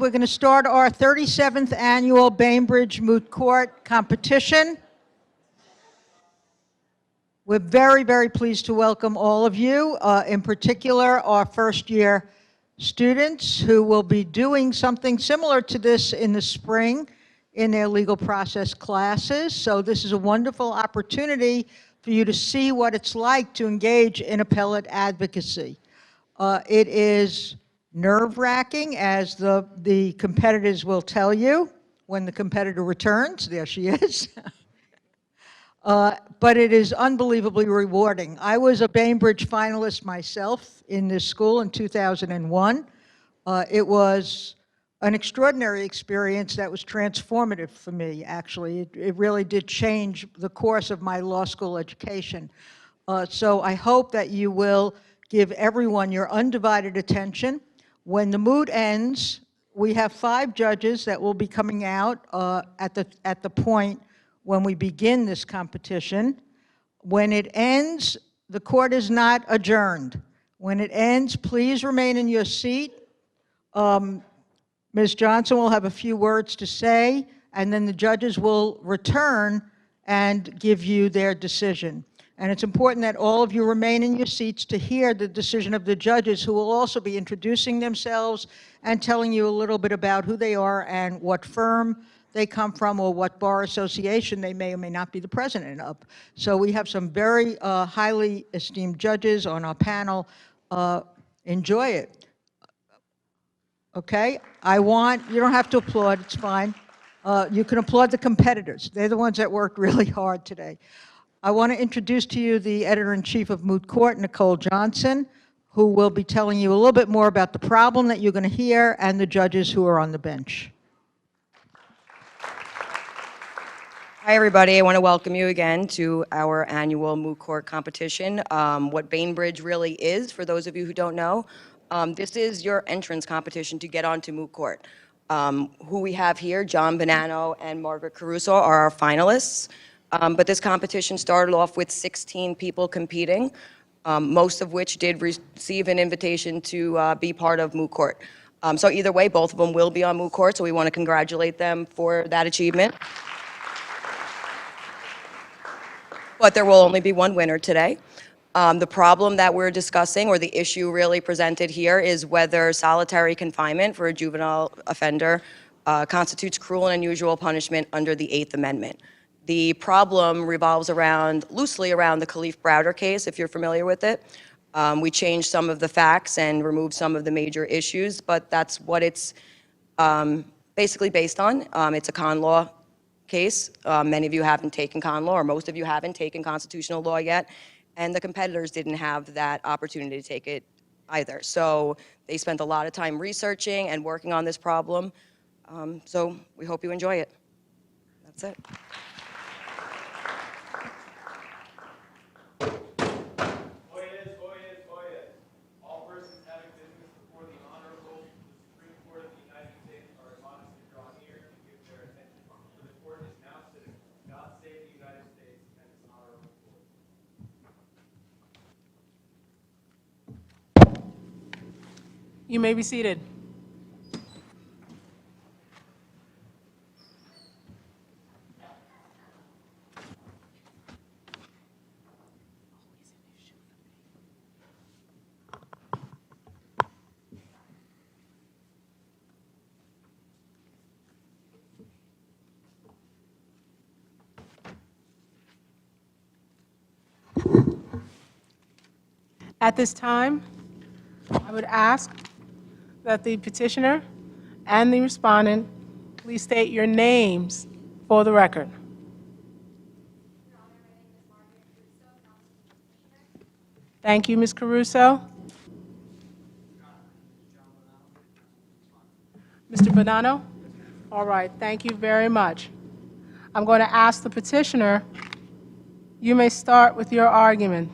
We're going to start our 37th annual Bainbridge Moot Court Competition. We're very, very pleased to welcome all of you, in particular our first-year students who will be doing something similar to this in the spring in their legal process classes. So this is a wonderful opportunity for you to see what it's like to engage in appellate advocacy. It is nerve-wracking, as the competitors will tell you when the competitor returns. There she is. But it is unbelievably rewarding. I was a Bainbridge finalist myself in this school in 2001. It was an extraordinary experience that was transformative for me, actually. It really did change the course of my law school education. So I hope that you will give everyone your undivided attention. When the moot ends, we have 5 judges that will be coming out at the point when we begin this competition. When it ends, the court is not adjourned. When it ends, please remain in your seat. Ms. Johnson will have a few words to say, and then the judges will return and give you their decision. And it's important that all of you remain in your seats to hear the decision of the judges, who will also be introducing themselves and telling you a little bit about who they are and what firm they come from or what bar association they may or may not be the president of. So we have some very highly esteemed judges on our panel. Enjoy it. Okay? You don't have to applaud, it's fine. You can applaud the competitors. They're the ones that worked really hard today. I want to introduce to you the editor-in-chief of Moot Court, Nicole Johnson, who will be telling you a little bit more about the problem that you're going to hear and the judges who are on the bench. Hi, everybody. I want to welcome you again to our annual Moot Court competition. What Bainbridge really is, for those of you who don't know, this is your entrance competition to get onto Moot Court. Who we have here, John Bonnano and Margaret Caruso, are our finalists. But this competition started off with 16 people competing, most of which did receive an invitation to be part of Moot Court. So either way, both of them will be on Moot Court, so we want to congratulate them for that achievement. But there will only be one winner today. The problem that we're discussing, or the issue really presented here, is whether solitary confinement for a juvenile offender constitutes cruel and unusual punishment under the 8th Amendment. The problem revolves loosely around the Khalif Browder case, if you're familiar with it. We changed some of the facts and removed some of the major issues, but that's what it's basically based on. It's a con law case. Many of you haven't taken con law, or most of you haven't taken constitutional law yet, and the competitors didn't have that opportunity to take it either. So they spent a lot of time researching and working on this problem. So we hope you enjoy it. That's it. All persons having business before the Honorable Supreme Court of the United States are admonished to draw near and give their attention. For the court is now sitting. God save the United States and its honorable court. You may be seated. At this time, I would ask that the petitioner and the respondent please state your names for the record. Thank you, Ms. Caruso. Mr. Bonnano? All right, thank you very much. I'm going to ask the petitioner, you may start with your argument.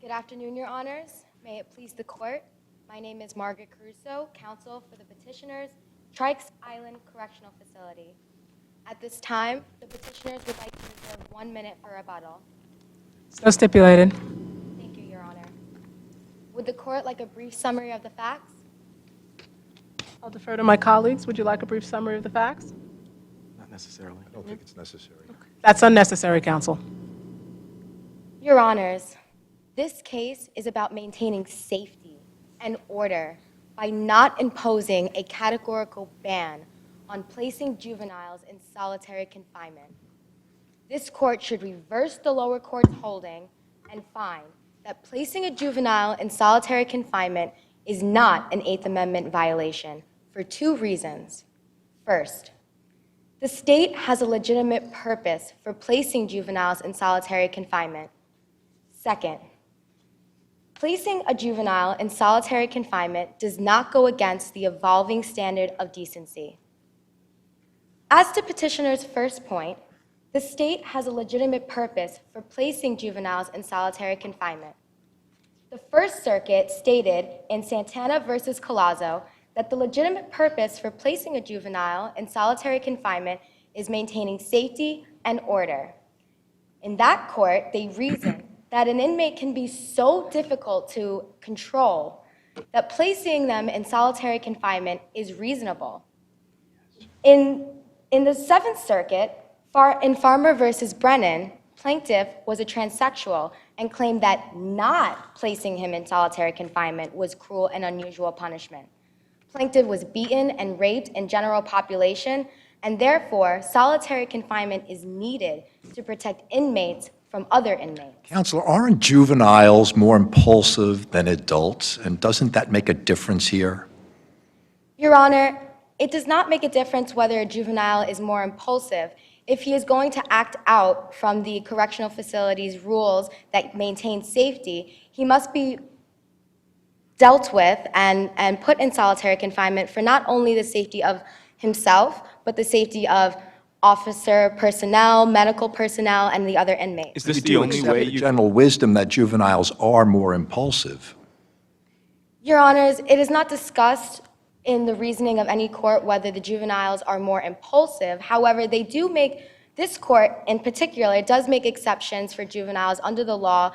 Good afternoon, Your Honors. May it please the court. My name is Margaret Caruso, counsel for the petitioners, Trikes Island Correctional Facility. At this time, the petitioners would like to reserve 1 minute for rebuttal. So stipulated. Thank you, Your Honor. Would the court like a brief summary of the facts? I'll defer to my colleagues. Would you like a brief summary of the facts? Not necessarily. I don't think it's necessary. That's unnecessary, counsel. Your Honors, this case is about maintaining safety and order by not imposing a categorical ban on placing juveniles in solitary confinement. This court should reverse the lower court's holding and find that placing a juvenile in solitary confinement is not an Eighth Amendment violation for 2 reasons. First, the state has a legitimate purpose for placing juveniles in solitary confinement. Second, placing a juvenile in solitary confinement does not go against the evolving standard of decency. As to petitioner's first point, the state has a legitimate purpose for placing juveniles in solitary confinement. The First Circuit stated in Santana versus Collazo that the legitimate purpose for placing a juvenile in solitary confinement is maintaining safety and order. In that court, they reasoned that an inmate can be so difficult to control that placing them in solitary confinement is reasonable. In the Seventh Circuit, in Farmer versus Brennan, plaintiff was a transsexual and claimed that not placing him in solitary confinement was cruel and unusual punishment. Plaintiff was beaten and raped in general population, and therefore solitary confinement is needed to protect inmates from other inmates. Counselor, aren't juveniles more impulsive than adults, and doesn't that make a difference here? Your Honor, it does not make a difference whether a juvenile is more impulsive. If he is going to act out from the correctional facility's rules that maintain safety, he must be dealt with and put in solitary confinement for not only the safety of himself, but the safety of officer personnel, medical personnel, and the other inmates. Is this You the do only accept way the you... general wisdom that juveniles are more impulsive? Your Honors, it is not discussed in the reasoning of any court whether the juveniles are more impulsive. However, they do make, this court in particular, does make exceptions for juveniles under the law,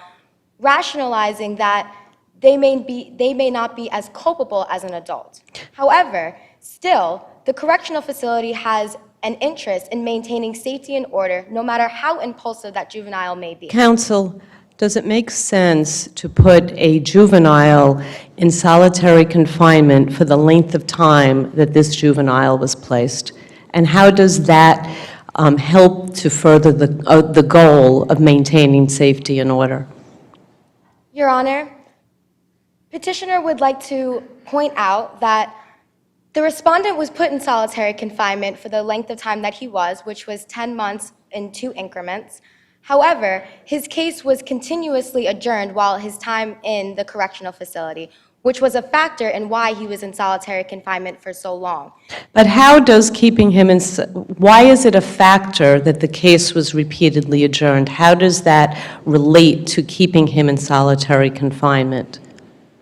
rationalizing that they may not be as culpable as an adult. However, still, the correctional facility has an interest in maintaining safety and order, no matter how impulsive that juvenile may be. Counsel, does it make sense to put a juvenile in solitary confinement for the length of time that this juvenile was placed? And how does that help to further the goal of maintaining safety and order? Your Honor, petitioner would like to point out that the respondent was put in solitary confinement for the length of time that he was, which was 10 months in 2 increments. However, his case was continuously adjourned while his time in the correctional facility, which was a factor in why he was in solitary confinement for so long. But how does keeping him in, why is it a factor that the case was repeatedly adjourned? How does that relate to keeping him in solitary confinement?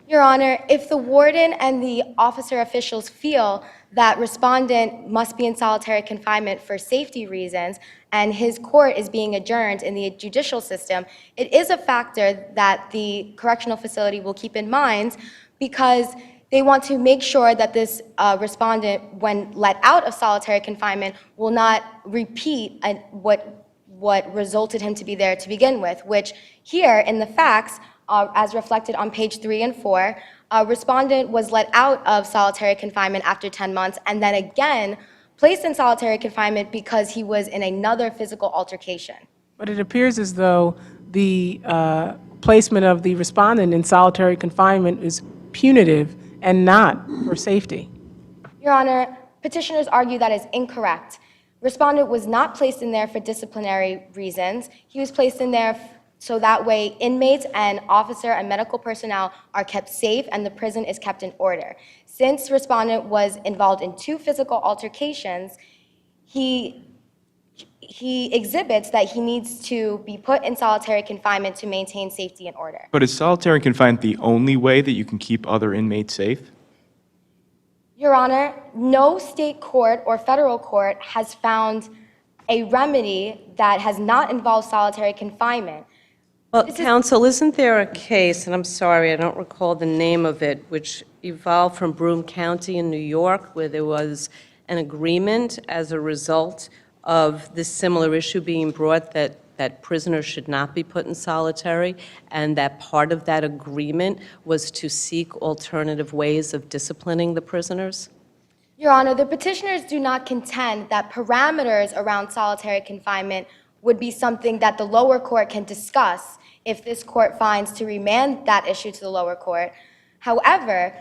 Your Honor, if the warden and the officer officials feel that respondent must be in solitary confinement for safety reasons and his court is being adjourned in the judicial system, it is a factor that the correctional facility will keep in mind because they want to make sure that this respondent, when let out of solitary confinement, will not repeat what resulted him to be there to begin with, which here in the facts, as reflected on page 3 and 4, respondent was let out of solitary confinement after 10 months and then again placed in solitary confinement because he was in another physical altercation. But it appears as though the placement of the respondent in solitary confinement is punitive and not for safety. Your Honor, petitioners argue that is incorrect. Respondent was not placed in there for disciplinary reasons. He was placed in there so that way inmates and officer and medical personnel are kept safe and the prison is kept in order. Since respondent was involved in 2 physical altercations, he exhibits that he needs to be put in solitary confinement to maintain safety and order. But is solitary confinement the only way that you can keep other inmates safe? Your Honor, no state court or federal court has found a remedy that has not involved solitary confinement. Well, counsel, isn't there a case, and I'm sorry, I don't recall the name of it, which evolved from Broome County in New York, where there was an agreement as a result of this similar issue being brought that prisoners should not be put in solitary, and that part of that agreement was to seek alternative ways of disciplining the prisoners? Your Honor, the petitioners do not contend that parameters around solitary confinement would be something that the lower court can discuss if this court finds to remand that issue to the lower court. However,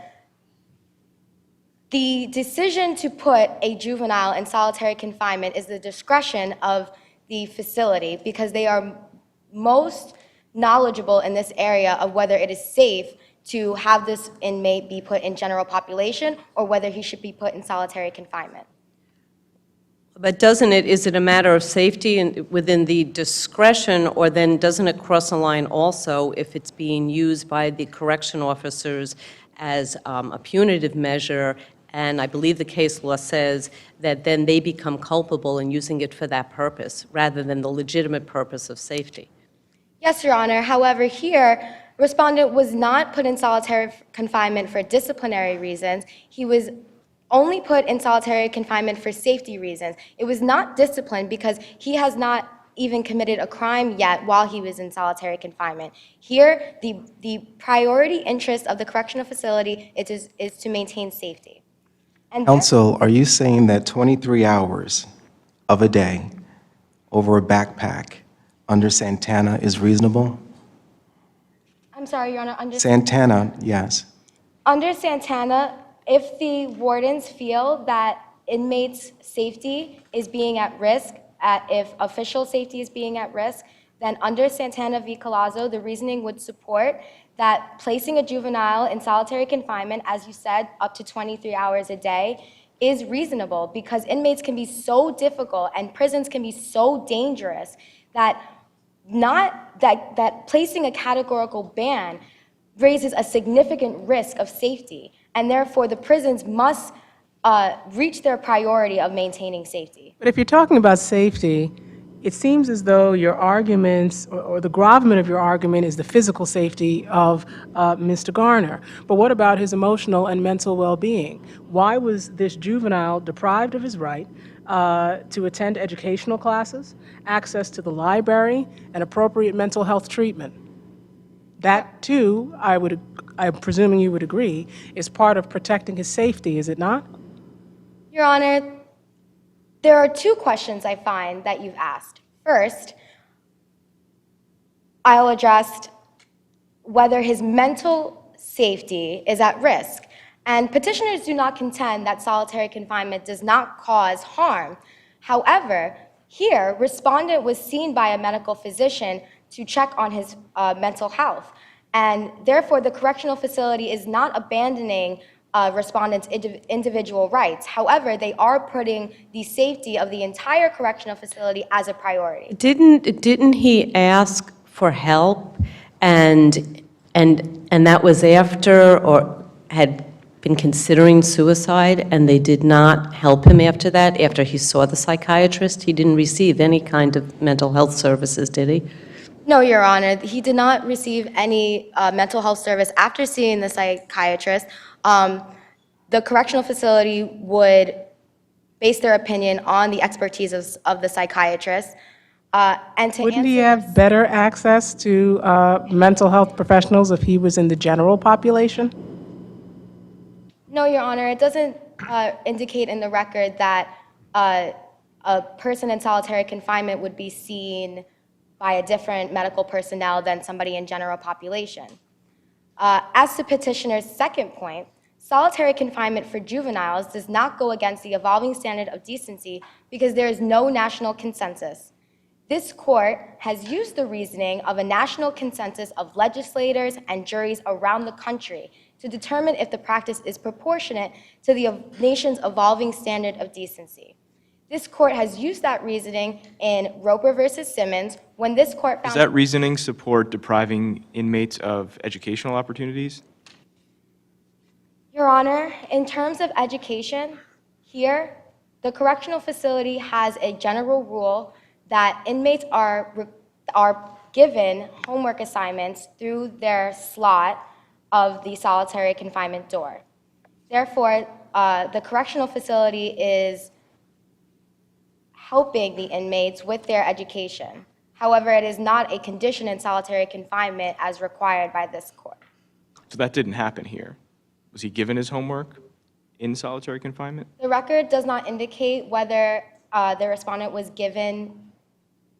the decision to put a juvenile in solitary confinement is the discretion of the facility because they are most knowledgeable in this area of whether it is safe to have this inmate be put in general population or whether he should be put in solitary confinement. But is it a matter of safety within the discretion, or then doesn't it cross a line also if it's being used by the correction officers as a punitive measure? And I believe the case law says that then they become culpable in using it for that purpose, rather than the legitimate purpose of safety. Yes, Your Honor. However, here, respondent was not put in solitary confinement for disciplinary reasons. He was only put in solitary confinement for safety reasons. It was not discipline because he has not even committed a crime yet while he was in solitary confinement. Here, the priority interest of the correctional facility is to maintain safety. And Counsel, are you saying that 23 hours of a day over a backpack under Santana is reasonable? I'm sorry, Your Honor. Santana, yes. Under Santana, if the wardens feel that inmates' safety is being at risk, if official safety is being at risk, then under Santana v. Collazo, the reasoning would support that placing a juvenile in solitary confinement, as you said, up to 23 hours a day, is reasonable because inmates can be so difficult and prisons can be so dangerous that placing a categorical ban raises a significant risk of safety, and therefore the prisons must reach their priority of maintaining safety. But if you're talking about safety, it seems as though your arguments, or the gravamen of your argument, is the physical safety of Mr. Garner. But what about his emotional and mental well-being? Why was this juvenile deprived of his right to attend educational classes, access to the library, and appropriate mental health treatment? That, too, I'm presuming you would agree, is part of protecting his safety, is it not? Your Honor, there are two questions I find that you've asked. First, I'll address whether his mental safety is at risk. And petitioners do not contend that solitary confinement does not cause harm. However, here, respondent was seen by a medical physician to check on his mental health. And therefore, the correctional facility is not abandoning respondents' individual rights. However, they are putting the safety of the entire correctional facility as a priority. Didn't he ask for help, and that was after, or had been considering suicide, and they did not help him after that, after he saw the psychiatrist? He didn't receive any kind of mental health services, did he? No, Your Honor. He did not receive any mental health service after seeing the psychiatrist. The correctional facility would base their opinion on the expertise of the psychiatrist. Wouldn't he have better access to mental health professionals if he was in the general population? No, Your Honor. It doesn't indicate in the record that a person in solitary confinement would be seen by a different medical personnel than somebody in general population. As to petitioner's second point, solitary confinement for juveniles does not go against the evolving standard of decency because there is no national consensus. This court has used the reasoning of a national consensus of legislators and juries around the country to determine if the practice is proportionate to the nation's evolving standard of decency. This court has used that reasoning in Roper versus Simmons when this court found— Does that reasoning support depriving inmates of educational opportunities? Your Honor, in terms of education, here, The correctional facility has a general rule that inmates are given homework assignments through their slot of the solitary confinement door. Therefore, the correctional facility is helping the inmates with their education. However, it is not a condition in solitary confinement as required by this court. So that didn't happen here. Was he given his homework in solitary confinement? The record does not indicate whether the respondent was given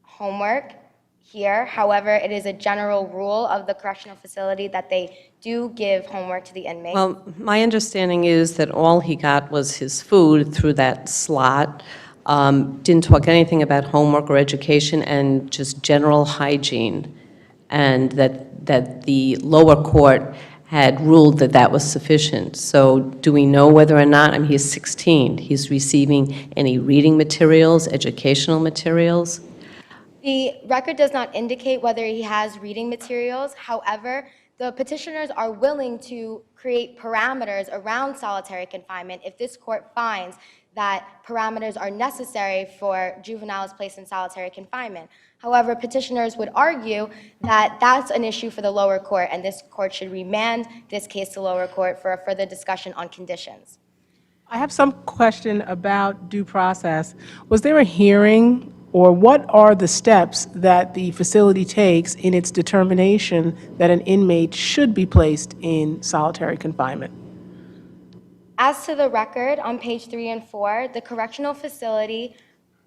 homework here. However, it is a general rule of the correctional facility that they do give homework to the inmates. Well, my understanding is that all he got was his food through that slot, didn't talk anything about homework or education, and just general hygiene, and that the lower court had ruled that that was sufficient. So do we know whether or not, I mean, he's 16, he's receiving any reading materials, educational materials? The record does not indicate whether he has reading materials. However, the petitioners are willing to create parameters around solitary confinement if this court finds that parameters are necessary for juveniles placed in solitary confinement. However, petitioners would argue that that's an issue for the lower court, and this court should remand this case to lower court for a further discussion on conditions. I have some question about due process. Was there a hearing, or what are the steps that the facility takes in its determination that an inmate should be placed in solitary confinement? As to the record, on page 3 and 4, the correctional facility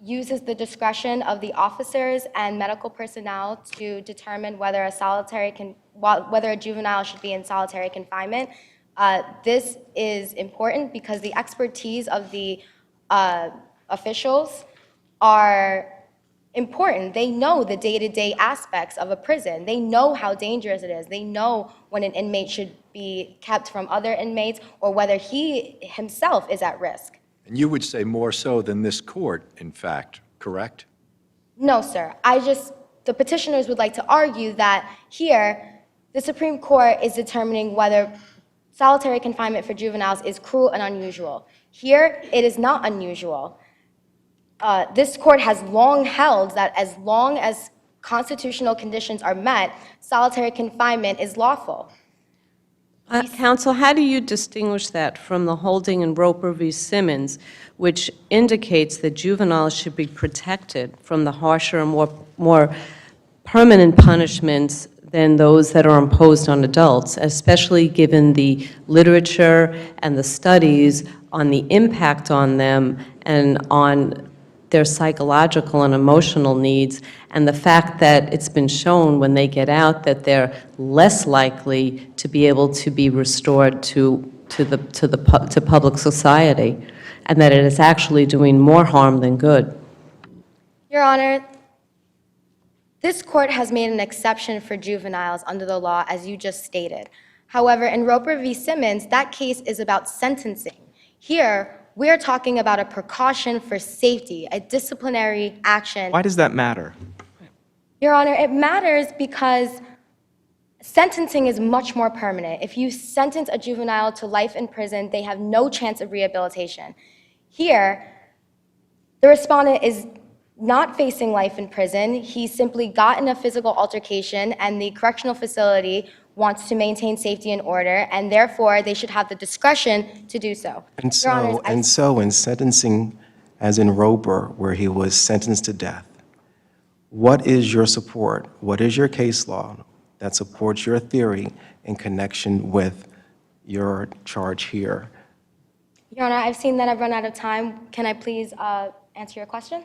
uses the discretion of the officers and medical personnel to determine whether a juvenile should be in solitary confinement. This is important because the expertise of the officials are important. They know the day-to-day aspects of a prison. They know how dangerous it is. They know when an inmate should be kept from other inmates or whether he himself is at risk. And you would say more so than this court, in fact, correct? No, sir. The petitioners would like to argue that here, the Supreme Court is determining whether solitary confinement for juveniles is cruel and unusual. Here, it is not unusual. This court has long held that as long as constitutional conditions are met, solitary confinement is lawful. Counsel, how do you distinguish that from the holding in Roper v. Simmons, which indicates that juveniles should be protected from the harsher and more permanent punishments than those that are imposed on adults, especially given the literature and the studies on the impact on them and on their psychological and emotional needs, and the fact that it's been shown when they get out that they're less likely to be able to be restored to public society, and that it is actually doing more harm than good. Your Honor, this court has made an exception for juveniles under the law, as you just stated. However, in Roper v. Simmons, that case is about sentencing. Here, we're talking about a precaution for safety, a disciplinary action. Why does that matter? Your Honor, it matters because sentencing is much more permanent. If you sentence a juvenile to life in prison, they have no chance of rehabilitation. Here, the respondent is not facing life in prison. He simply got in a physical altercation, and the correctional facility wants to maintain safety and order, and therefore they should have the discretion to do so. And Your Honors, so in sentencing, as in Roper, where he was sentenced to death, what is your support? What is your case law that supports your theory in connection with your charge here? Your Honor, I've seen that I've run out of time. Can I please answer your question?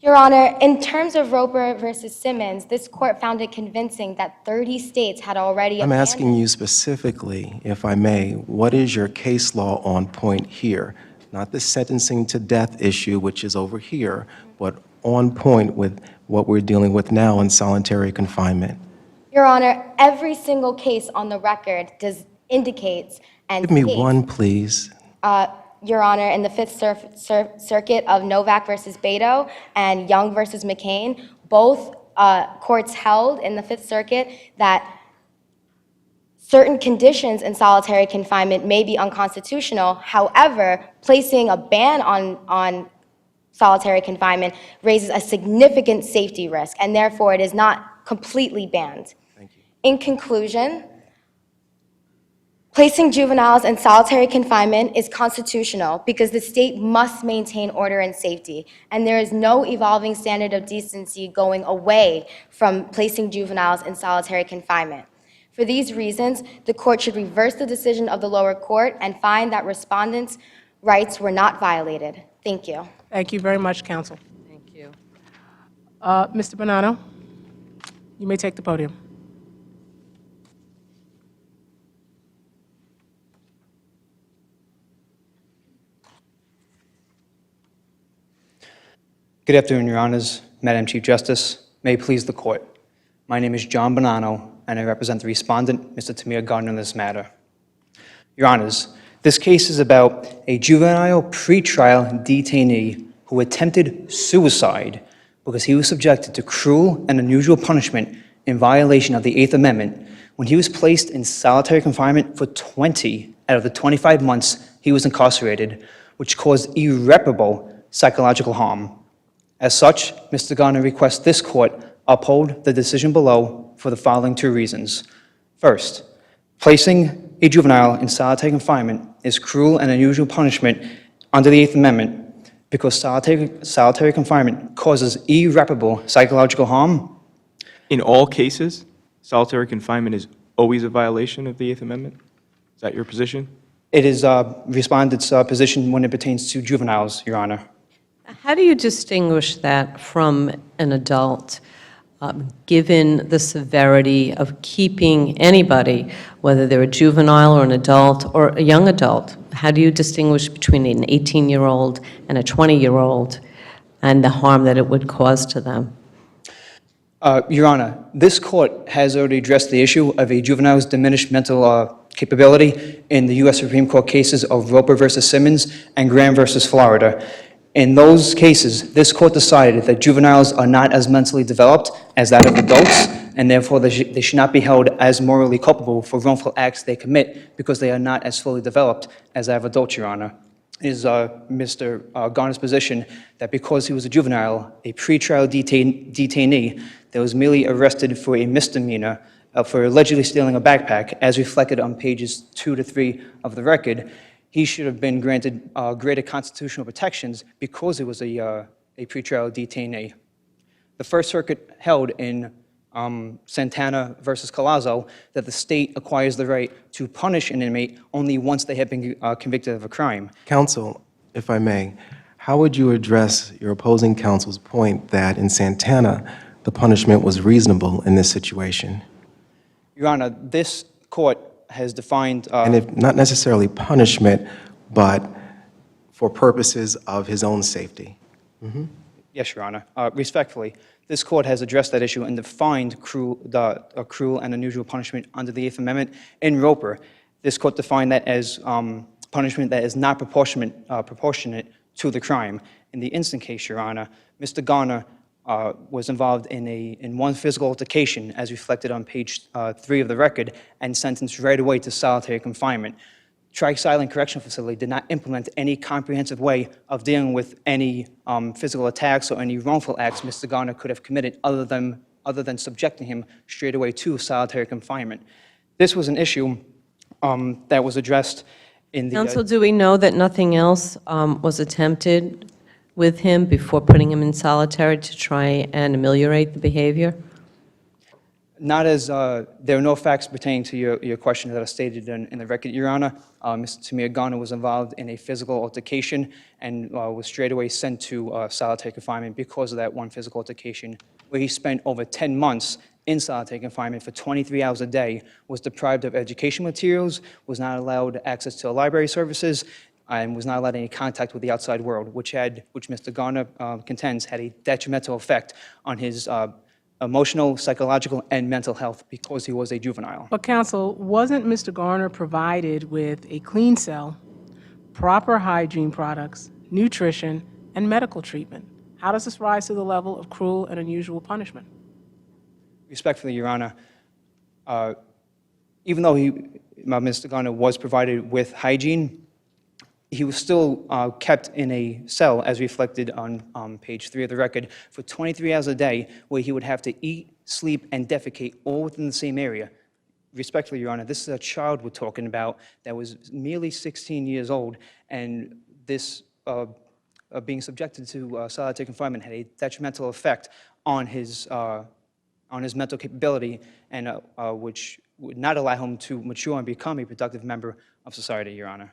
Your Honor, in terms of Roper versus Simmons, this court found it convincing that 30 states had already I'm asking abandoned. you specifically, if I may, what is your case law on point here? Not the sentencing to death issue, which is over here, but on point with what we're dealing with now in solitary confinement. Your Honor, every single case on the record indicates and Give me states, one, please. Your Honor, in the Fifth Circuit of Novak versus Beto and Young versus McCain, both courts held in the Fifth Circuit that Certain conditions in solitary confinement may be unconstitutional. However, placing a ban on solitary confinement raises a significant safety risk, and therefore it is not completely banned. Thank you. In conclusion, placing juveniles in solitary confinement is constitutional because the state must maintain order and safety, and there is no evolving standard of decency going away from placing juveniles in solitary confinement. For these reasons, the court should reverse the decision of the lower court and find that respondents' rights were not violated. Thank you. Thank you very much, counsel. Thank you. Mr. Bonnano, you may take the podium. Good afternoon, Your Honors, Madam Chief Justice. May it please the Court. My name is John Bonnano, and I represent the respondent, Mr. Tamir Gardner, in this matter. Your Honors, this case is about a juvenile pretrial detainee who attempted suicide because he was subjected to cruel and unusual punishment in violation of the Eighth Amendment when he was placed in solitary confinement for 20 out of the 25 months he was incarcerated, which caused irreparable psychological harm. As such, Mr. Gardner requests this court uphold the decision below for the following two reasons. First, placing a juvenile in solitary confinement is cruel and unusual punishment under the Eighth Amendment because solitary confinement causes irreparable psychological harm. In all cases, solitary confinement is always a violation of the Eighth Amendment? Is that your position? It is respondent's position when it pertains to juveniles, Your Honor. How do you distinguish that from an adult, given the severity of keeping anybody, whether they're a juvenile or an adult or a young adult? How do you distinguish between an 18-year-old and a 20-year-old and the harm that it would cause to them? Your Honor, this court has already addressed the issue of a juvenile's diminished mental capability in the U.S. Supreme Court cases of Roper v. Simmons and Graham v. Florida. In those cases, this court decided that juveniles are not as mentally developed as that of adults, and therefore they should not be held as morally culpable for wrongful acts they commit because they are not as fully developed as that of adults, Your Honor. It is Mr. Garner's position that because he was a juvenile, a pretrial detainee that was merely arrested for a misdemeanor for allegedly stealing a backpack, as reflected on pages 2 to 3 of the record, he should have been granted greater constitutional protections because he was a pretrial detainee. The First Circuit held in Santana versus Collazo that the state acquires the right to punish an inmate only once they have been convicted of a crime. Counsel, if I may, how would you address your opposing counsel's point that in Santana, the punishment was reasonable in this situation? Your Honor, this court has defined... and if not necessarily punishment, but for purposes of his own safety. Yes, Your Honor. Respectfully, this court has addressed that issue and defined cruel and unusual punishment under the Eighth Amendment. In Roper, this court defined that as punishment that is not proportionate to the crime. In the instant case, Your Honor, Mr. Garner was involved in one physical altercation, as reflected on page 3 of the record, and sentenced right away to solitary confinement. Tri-Silent Correctional Facility did not implement any comprehensive way of dealing with any physical attacks or any wrongful acts Mr. Garner could have committed other than subjecting him straight away to solitary confinement. This was an issue that was addressed in the... Counsel, do we know that nothing else was attempted with him before putting him in solitary to try and ameliorate the behavior? Not as, there are no facts pertaining to your question that are stated in the record, Your Honor. Mr. Tamir Garner was involved in a physical altercation and was straight away sent to solitary confinement because of that one physical altercation, where he spent over 10 months in solitary confinement for 23 hours a day, was deprived of education materials, was not allowed access to library services, and was not allowed any contact with the outside world, which Mr. Garner contends had a detrimental effect on his emotional, psychological, and mental health because he was a juvenile. But counsel, wasn't Mr. Garner provided with a clean cell, proper hygiene products, nutrition, and medical treatment? How does this rise to the level of cruel and unusual punishment? Respectfully, Your Honor, even though Mr. Garner was provided with hygiene, he was still kept in a cell, as reflected on page 3 of the record, for 23 hours a day, where he would have to eat, sleep, and defecate all within the same area. Respectfully, Your Honor, this is a child we're talking about that was merely 16 years old, and this being subjected to solitary confinement had a detrimental effect on his mental capability, and which would not allow him to mature and become a productive member of society, Your Honor.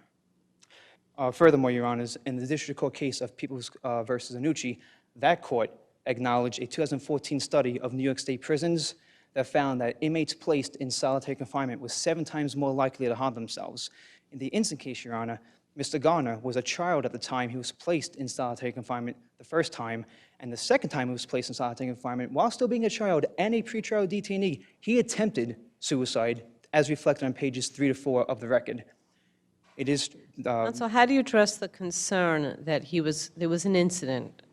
Furthermore, Your Honors, in the district court case of Peoples versus Annucci, that court acknowledged a 2014 study of New York State prisons that found that inmates placed in solitary confinement was 7 times more likely to harm themselves. In the instant case, Your Honor, Mr. Garner was a child at the time he was placed in solitary confinement the first time, and the second time he was placed in solitary confinement, while still being a child and a pretrial detainee, he attempted suicide, as reflected on pages 3 to 4 of the record. It is. So how do you address the concern that there was an incident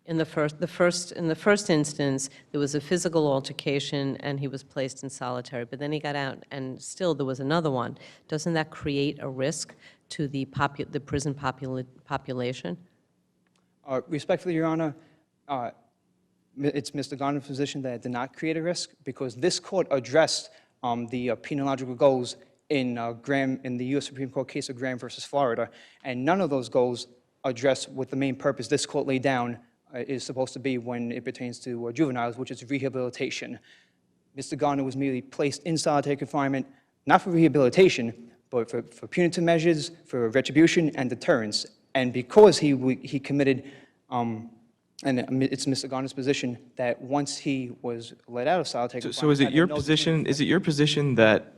in the first instance, there was a physical altercation and he was placed in solitary, but then he got out and still there was another one. Doesn't that create a risk to the prison population? Respectfully, Your Honor, it's Mr. Garner's position that it did not create a risk, because this court addressed the penological goals in the U.S. Supreme Court case of Graham versus Florida, and none of those goals address what the main purpose this court laid down is supposed to be when it pertains to juveniles, which is rehabilitation. Mr. Garner was merely placed in solitary confinement, not for rehabilitation, but for punitive measures, for retribution and deterrence. And because he committed, and it's Mr. Garner's position that once he was let out of solitary confinement. So is it your position? Is it your position that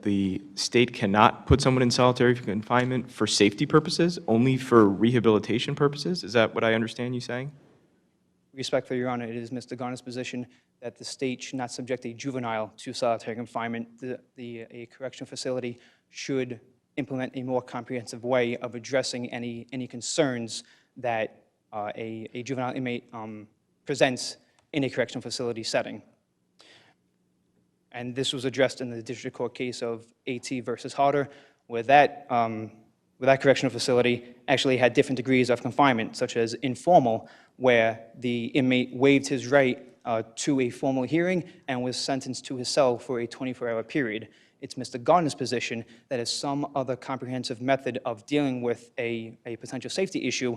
the state cannot put someone in solitary confinement for safety purposes, only for rehabilitation purposes? Is that what I understand you saying? Respectfully, Your Honor, it is Mr. Garner's position that the state should not subject a juvenile to solitary confinement. A correctional facility should implement a more comprehensive way of addressing any concerns that a juvenile inmate presents in a correctional facility setting. And this was addressed in the district court case of A.T. versus Harder, where that correctional facility actually had different degrees of confinement, such as informal, where the inmate waived his right to a formal hearing and was sentenced to his cell for a 24-hour period. It's Mr. Garner's position that is some other comprehensive method of dealing with a potential safety issue.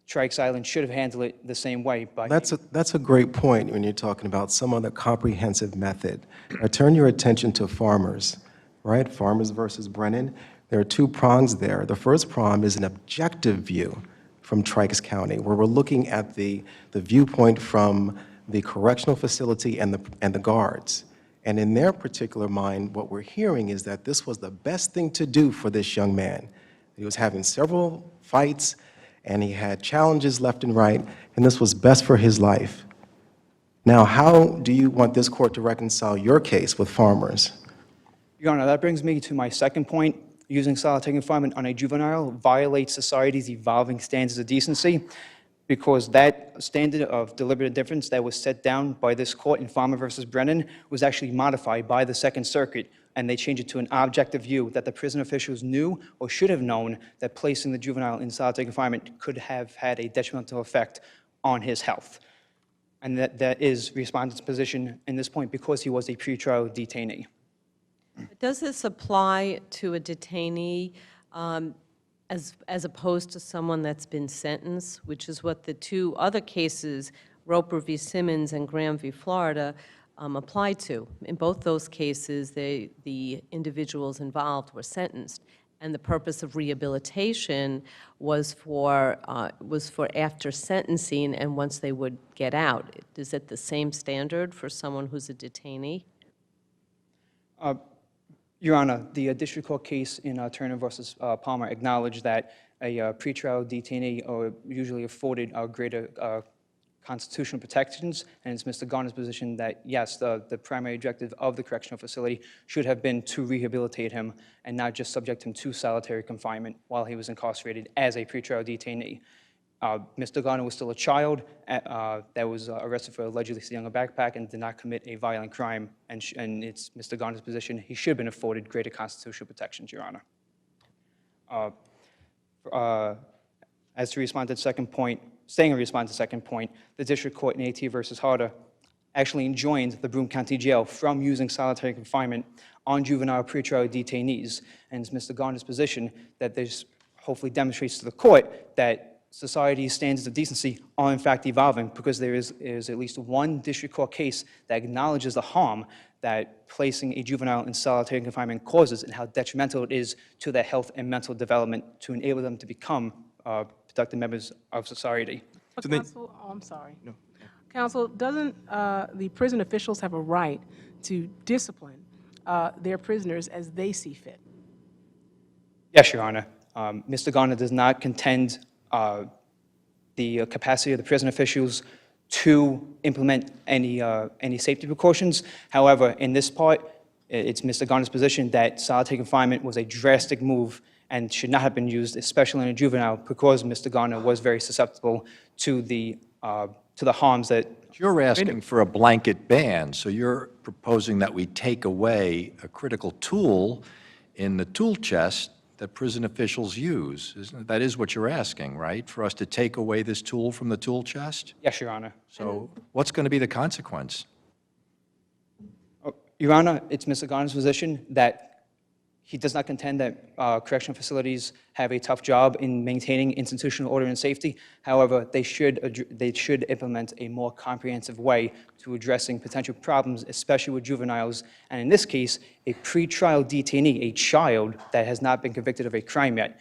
Trikes Island should have handled it the same way. That's a great point when you're talking about some other comprehensive method. I turn your attention to Farmers, right? Farmers versus Brennan. There are 2 prongs there. The first prong is an objective view from Trikes County, where we're looking at the viewpoint from the correctional facility and the guards. And in their particular mind, what we're hearing is that this was the best thing to do for this young man. He was having several fights, and he had challenges left and right, and this was best for his life. Now, how do you want this court to reconcile your case with Farmers? Your Honor, that brings me to my second point. Using solitary confinement on a juvenile violates society's evolving standards of decency, because that standard of deliberate indifference that was set down by this court in Farmer versus Brennan was actually modified by the Second Circuit, and they changed it to an objective view that the prison officials knew or should have known that placing the juvenile in solitary confinement could have had a detrimental effect on his health. And that is respondent's position in this point, because he was a pretrial detainee. Does this apply to a detainee as opposed to someone that's been sentenced, which is what the 2 other cases, Roper v. Simmons and Graham v. Florida, apply to? In both those cases, the individuals involved were sentenced, and the purpose of rehabilitation was for after sentencing and once they would get out. Is it the same standard for someone who's a detainee? Your Honor, the district court case in Turner versus Palmer acknowledged that a pretrial detainee are usually afforded greater constitutional protections, and it's Mr. Garner's position that, yes, the primary objective of the correctional facility should have been to rehabilitate him and not just subject him to solitary confinement while he was incarcerated as a pretrial detainee. Mr. Garner was still a child that was arrested for allegedly stealing a backpack and did not commit a violent crime, and it's Mr. Garner's position he should have been afforded greater constitutional protections, Your Honor. As to respond to the second point, staying in response to the second point, the district court in A.T. versus Harder actually enjoined the Broome County Jail from using solitary confinement on juvenile pretrial detainees. And it's Mr. Garner's position that this hopefully demonstrates to the court that society's standards of decency are in fact evolving, because there is at least one district court case that acknowledges the harm that placing a juvenile in solitary confinement causes and how detrimental it is to their health and mental development to enable them to become productive members of society. But So then- Counsel, oh, I'm sorry. No. Counsel, doesn't the prison officials have a right to discipline their prisoners as they see fit? Yes, Your Honor. Mr. Garner does not contend the capacity of the prison officials to implement any safety precautions. However, in this part, it's Mr. Garner's position that solitary confinement was a drastic move and should not have been used, especially in a juvenile, because Mr. Garner was very susceptible to the harms that. You're asking for a blanket ban, so you're proposing that we take away a critical tool in the tool chest that prison officials use. That is what you're asking, right? For us to take away this tool from the tool chest? Yes, Your Honor. So what's going to be the consequence? Your Honor, it's Mr. Garner's position that he does not contend that correctional facilities have a tough job in maintaining institutional order and safety. However, they should implement a more comprehensive way to addressing potential problems, especially with juveniles. And in this case, a pretrial detainee, a child that has not been convicted of a crime yet.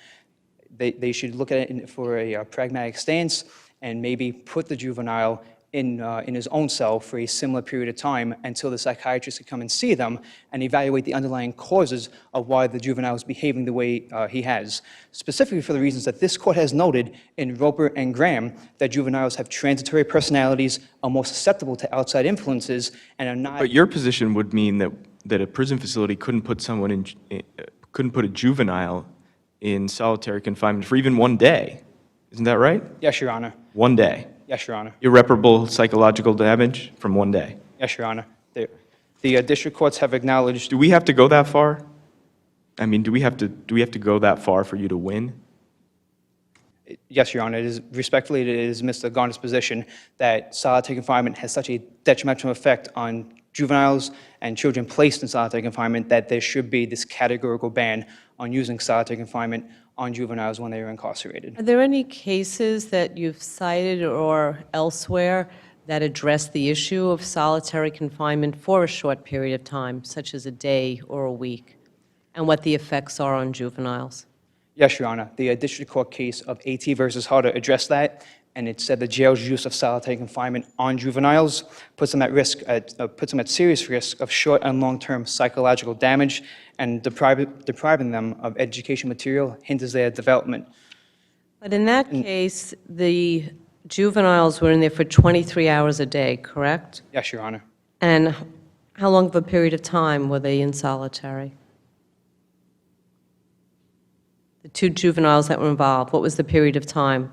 They should look at it for a pragmatic stance and maybe put the juvenile in his own cell for a similar period of time until the psychiatrist can come and see them and evaluate the underlying causes of why the juvenile is behaving the way he has. Specifically for the reasons that this court has noted in Roper and Graham, that juveniles have transitory personalities, are more susceptible to outside influences, and are not. But your position would mean that a prison facility couldn't put a juvenile in solitary confinement for even one day. Isn't that right? Yes, Your Honor. One day. Yes, Your Honor. Irreparable psychological damage from one day. Yes, Your Honor. The district courts have acknowledged. Do we have to go that far? I mean, do we have to go that far for you to win? Yes, Your Honor. Respectfully, it is Mr. Garner's position that solitary confinement has such a detrimental effect on juveniles and children placed in solitary confinement that there should be this categorical ban on using solitary confinement on juveniles when they are incarcerated. Are there any cases that you've cited or elsewhere that address the issue of solitary confinement for a short period of time, such as a day or a week, and what the effects are on juveniles? Yes, Your Honor. The district court case of A.T. versus Harder addressed that, and it said the jail's use of solitary confinement on juveniles puts them at serious risk of short and long-term psychological damage, and depriving them of education material hinders their development. But in that case, the juveniles were in there for 23 hours a day, correct? Yes, Your Honor. And how long of a period of time were they in solitary? The two juveniles that were involved, what was the period of time?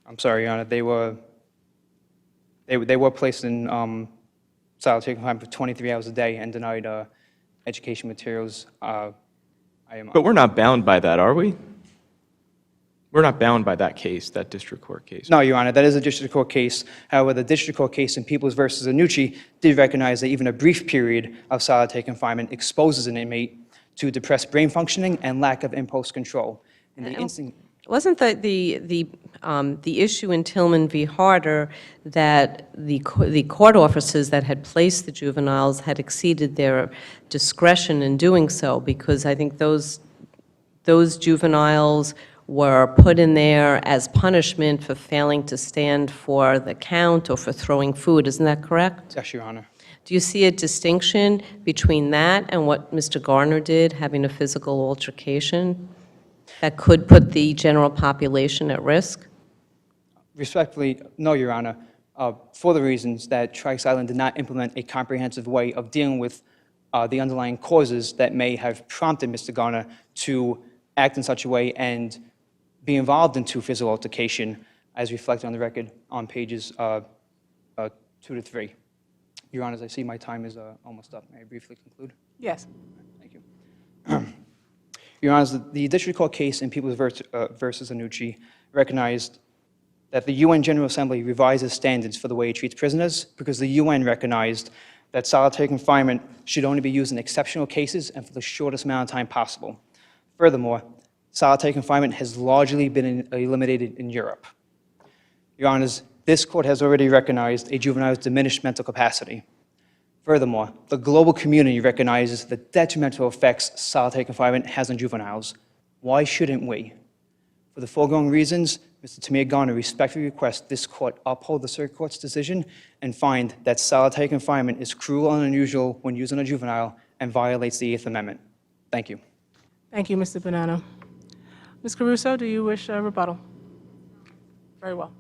I'm sorry, Your Honor. They were placed in solitary confinement for 23 hours a day and denied education materials. But we're not bound by that, are we? We're not bound by that case, that district court case. No, Your Honor, that is a district court case. However, the district court case in Peoples versus Annucci did recognize that even a brief period of solitary confinement exposes an inmate to depressed brain functioning and lack of impulse control. In the instant. Wasn't the issue in Tillman v. Harder that the court officers that had placed the juveniles had exceeded their discretion in doing so? Because I think those juveniles were put in there as punishment for failing to stand for the count or for throwing food. Isn't that correct? Yes, Your Honor. Do you see a distinction between that and what Mr. Garner did, having a physical altercation that could put the general population at risk? Respectfully, no, Your Honor. For the reasons that Trice Island did not implement a comprehensive way of dealing with the underlying causes that may have prompted Mr. Garner to act in such a way and be involved into physical altercation, as reflected on the record on pages 2 to 3. Your Honors, I see my time is almost up. May I briefly conclude? Yes. Thank you. Your Honors, the District Court case in Peoples versus Annucci recognized that the UN General Assembly revises standards for the way it treats prisoners because the UN recognized that solitary confinement should only be used in exceptional cases and for the shortest amount of time possible. Furthermore, solitary confinement has largely been eliminated in Europe. Your Honors, this court has already recognized a juvenile's diminished mental capacity. Furthermore, the global community recognizes the detrimental effects solitary confinement has on juveniles. Why shouldn't we? For the foregoing reasons, Mr. Tamir Garner respectfully requests this court uphold the circuit court's decision and find that solitary confinement is cruel and unusual when used on a juvenile and violates the Eighth Amendment. Thank you. Thank you, Mr. Bonnano. Ms. Caruso, do you wish a rebuttal? Very well.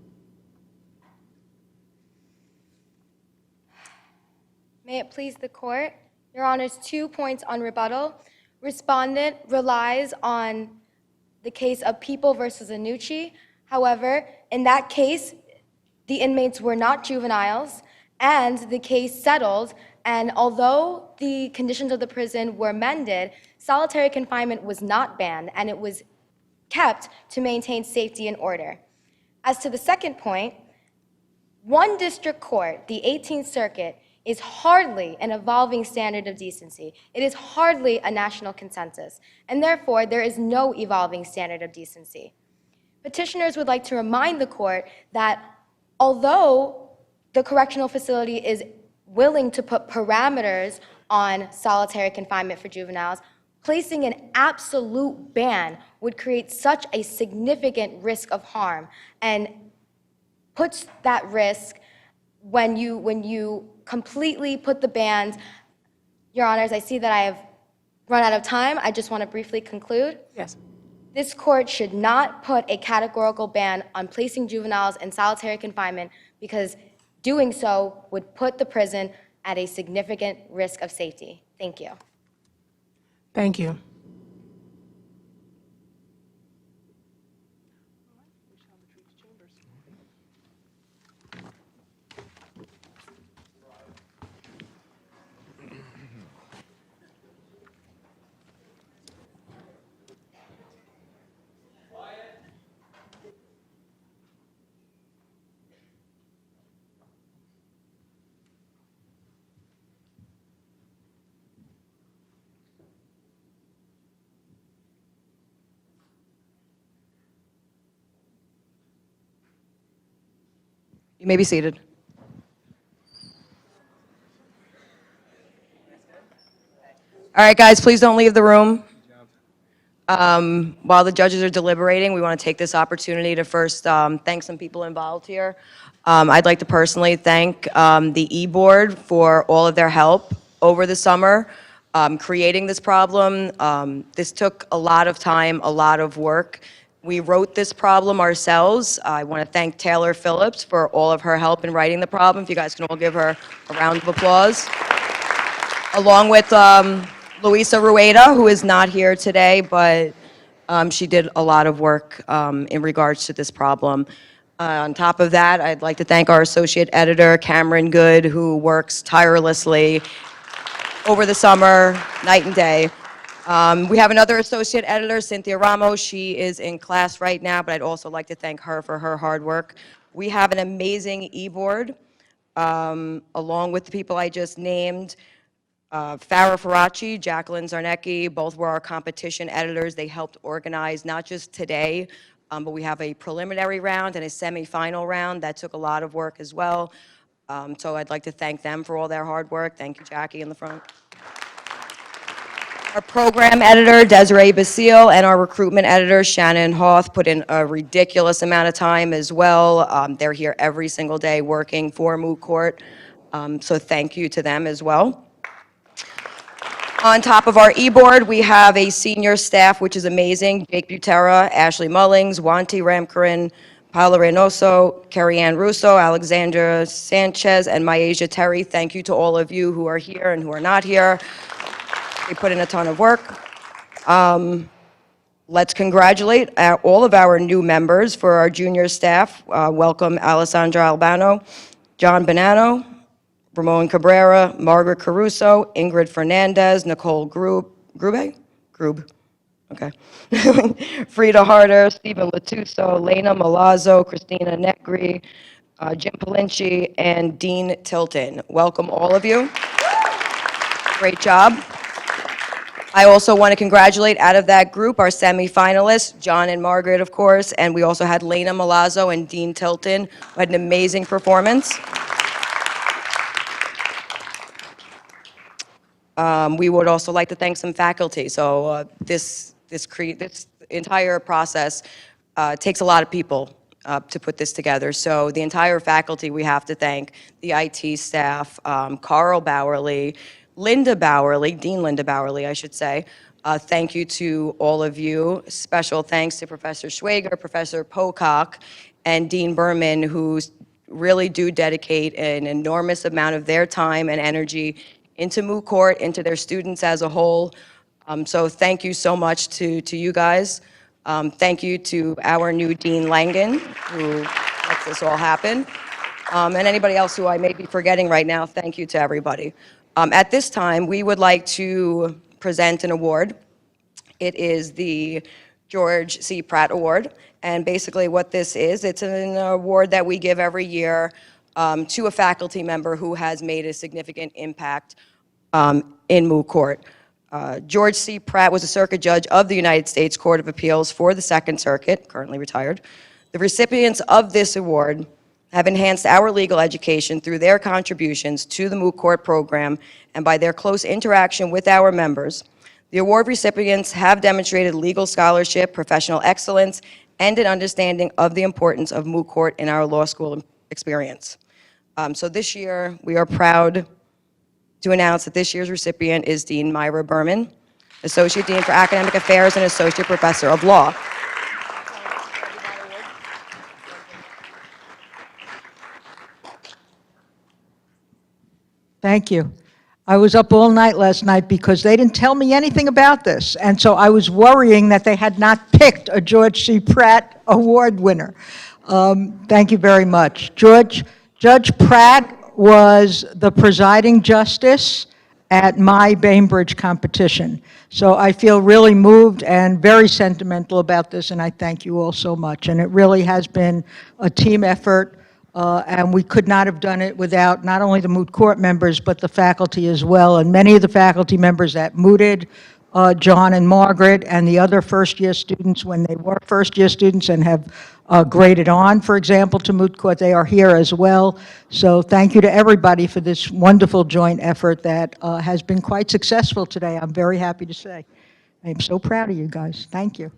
May it please the court, Your Honors, 2 points on rebuttal. Respondent relies on the case of People versus Annucci. However, in that case, the inmates were not juveniles, and the case settled, and although the conditions of the prison were mended, solitary confinement was not banned, and it was kept to maintain safety and order. As to the second point, one district court, the 18th Circuit, is hardly an evolving standard of decency. It is hardly a national consensus, and therefore there is no evolving standard of decency. Petitioners would like to remind the court that although the correctional facility is willing to put parameters on solitary confinement for juveniles, placing an absolute ban would create such a significant risk of harm and puts that risk when you completely put the bans. Your Honors, I see that I have run out of time. I just want to briefly conclude. Yes. This court should not put a categorical ban on placing juveniles in solitary confinement because doing so would put the prison at a significant risk of safety. Thank you. Thank you. You may be seated. All right, guys, please don't leave the room. While the judges are deliberating, we want to take this opportunity to first thank some people involved here. I'd like to personally thank the E-Board for all of their help over the summer creating this problem. This took a lot of time, a lot of work. We wrote this problem ourselves. I want to thank Taylor Phillips for all of her help in writing the problem. If you guys can all give her a round of applause. Along with Luisa Rueda, who is not here today, but she did a lot of work in regards to this problem. On top of that, I'd like to thank our associate editor, Cameron Good, who works tirelessly over the summer, night and day. We have another associate editor, Cynthia Ramos. She is in class right now, but I'd also like to thank her for her hard work. We have an amazing e-board, along with the people I just named. Farah Faraci, Jacqueline Zarnecki, both were our competition editors. They helped organize not just today, but we have a preliminary round and a semifinal round that took a lot of work as well. So I'd like to thank them for all their hard work. Thank you, Jackie, in the front. Our program editor, Desiree Basile, and our recruitment editor, Shannon Hoth, put in a ridiculous amount of time as well. They're here every single day working for Moot Court. So thank you to them as well. On top of our e-board, we have a senior staff, which is amazing. Jake Butera, Ashley Mullings, Wanti Ramkaran, Paula Reynoso, Carrie Ann Russo, Alexandra Sanchez, and Myasia Terry. Thank you to all of you who are here and who are not here. They put in a ton of work. Let's congratulate all of our new members. For our junior staff, welcome Alessandra Albano, John Bonnano, Ramon Cabrera, Margaret Caruso, Ingrid Fernandez, Nicole Grube, okay. Frida Harder, Stephen Latuso, Lena Malazzo, Christina Negri, Jim Palinci, and Dean Tilton. Welcome, all of you. Great job. I also want to congratulate, out of that group, our semifinalists, John and Margaret, of course, and we also had Lena Malazzo and Dean Tilton, who had an amazing performance. We would also like to thank some faculty. So this entire process takes a lot of people to put this together. So the entire faculty we have to thank, the IT staff, Carl Bowerly, Linda Bowerly, Dean Linda Bowerly, I should say. Thank you to all of you. Special thanks to Professor Schwager, Professor Pocock, and Dean Berman, who really do dedicate an enormous amount of their time and energy into Moot Court, into their students as a whole. So thank you so much to you guys. Thank you to our new Dean Langen, who makes this all happen. And anybody else who I may be forgetting right now, thank you to everybody. At this time, we would like to present an award. It is the George C. Pratt Award. And basically what this is, it's an award that we give every year to a faculty member who has made a significant impact in Moot Court. George C. Pratt was a circuit judge of the United States Court of Appeals for the Second Circuit, currently retired. The recipients of this award have enhanced our legal education through their contributions to the Moot Court program and by their close interaction with our members. The award recipients have demonstrated legal scholarship, professional excellence, and an understanding of the importance of Moot Court in our law school experience. So this year, we are proud to announce that this year's recipient is Dean Myra Berman, Associate Dean for Academic Affairs and Associate Professor of Law. Thank you. I was up all night last night because they didn't tell me anything about this. And so I was worrying that they had not picked a George C. Pratt Award winner. Thank you very much. Judge Pratt was the presiding justice at my Bainbridge competition. So I feel really moved and very sentimental about this, and I thank you all so much. And it really has been a team effort. And we could not have done it without not only the Moot Court members, but the faculty as well. And many of the faculty members that mooted, John and Margaret, and the other first-year students when they were first-year students and have graded on, for example, to Moot Court, they are here as well. So thank you to everybody for this wonderful joint effort that has been quite successful today, I'm very happy to say. I'm so proud of you guys. Thank you.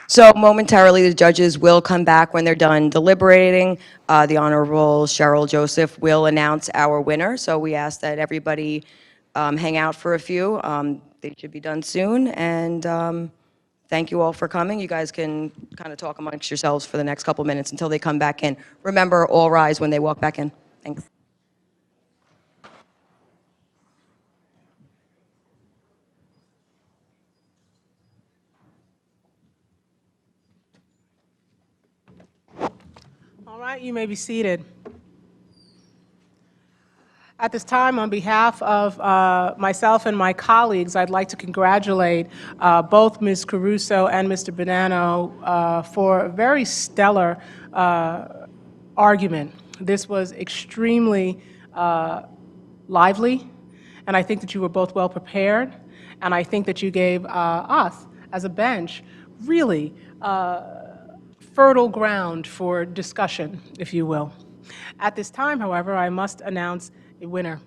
So momentarily, the judges will come back when they're done deliberating. The Honorable Cheryl Joseph will announce our winner. So we ask that everybody hang out for a few. They should be done soon. And thank you all for coming. You guys can kind of talk amongst yourselves for the next couple minutes until they come back in. Remember, all rise when they walk back in. Thanks. All right, you may be seated. At this time, on behalf of myself and my colleagues, I'd like to congratulate both Ms. Caruso and Mr. Bonnano for a very stellar argument. This was extremely lively, and I think that you were both well prepared, and I think that you gave us, as a bench, really fertile ground for discussion, if you will. At this time, however, I must announce a winner.